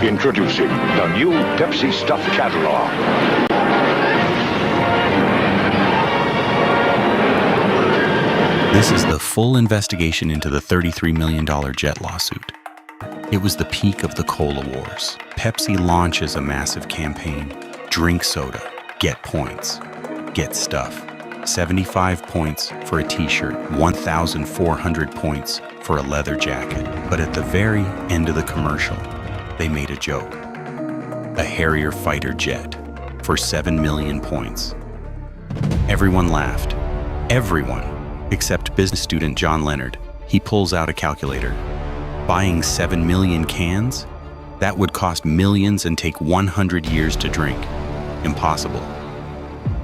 Introducing the new Pepsi Stuff catalog. This is the full investigation into the $33 million jet lawsuit. It was the peak of the cola wars. Pepsi launches a massive campaign. Drink soda, get points, get stuff. 75 points for a t-shirt, 1,400 points for a leather jacket. But at the very end of the commercial, they made a joke. A Harrier fighter jet for 7 million points. Everyone laughed. Everyone. Except business student John Leonard. He pulls out a calculator. Buying 7 million cans? That would cost millions and take 100 years to drink. Impossible.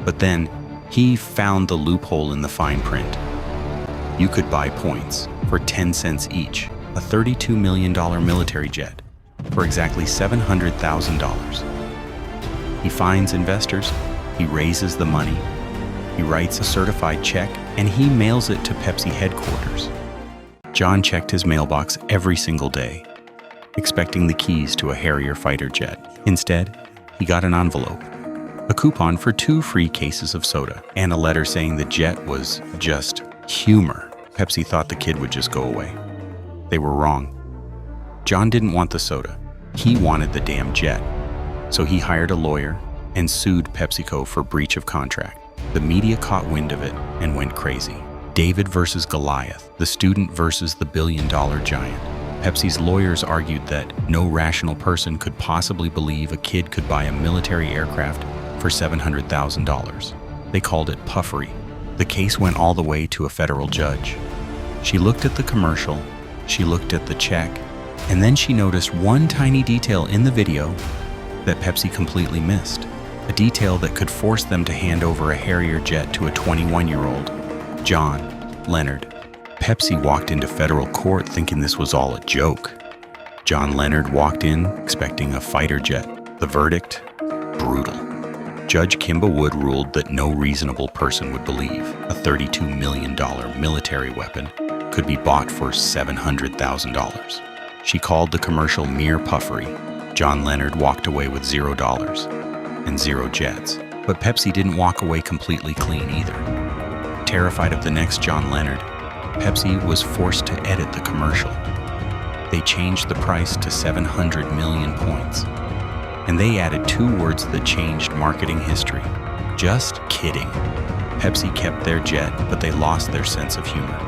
But then, he found the loophole in the fine print. You could buy points for 10 cents each, a $32 million military jet, for exactly $700,000. He finds investors, he raises the money, he writes a certified check, and he mails it to Pepsi headquarters. John checked his mailbox every single day, expecting the keys to a Harrier fighter jet. Instead, he got an envelope, a coupon for 2 free cases of soda, and a letter saying the jet was just humor. Pepsi thought the kid would just go away. They were wrong. John didn't want the soda. He wanted the damn jet. So he hired a lawyer and sued PepsiCo for breach of contract. The media caught wind of it and went crazy. David versus Goliath, the student versus the billion-dollar giant. Pepsi's lawyers argued that no rational person could possibly believe a kid could buy a military aircraft for $700,000. They called it puffery. The case went all the way to a federal judge. She looked at the commercial, she looked at the check, and then she noticed one tiny detail in the video that Pepsi completely missed. A detail that could force them to hand over a Harrier jet to a 21-year-old, John Leonard. Pepsi walked into federal court thinking this was all a joke. John Leonard walked in expecting a fighter jet. The verdict? Brutal. Judge Kimba Wood ruled that no reasonable person would believe a $32 million military weapon could be bought for $700,000. She called the commercial mere puffery. John Leonard walked away with $0 and 0 jets. But Pepsi didn't walk away completely clean either. Terrified of the next John Leonard, Pepsi was forced to edit the commercial. They changed the price to 700 million points. And they added 2 words that changed marketing history. Just kidding. Pepsi kept their jet, but they lost their sense of humor.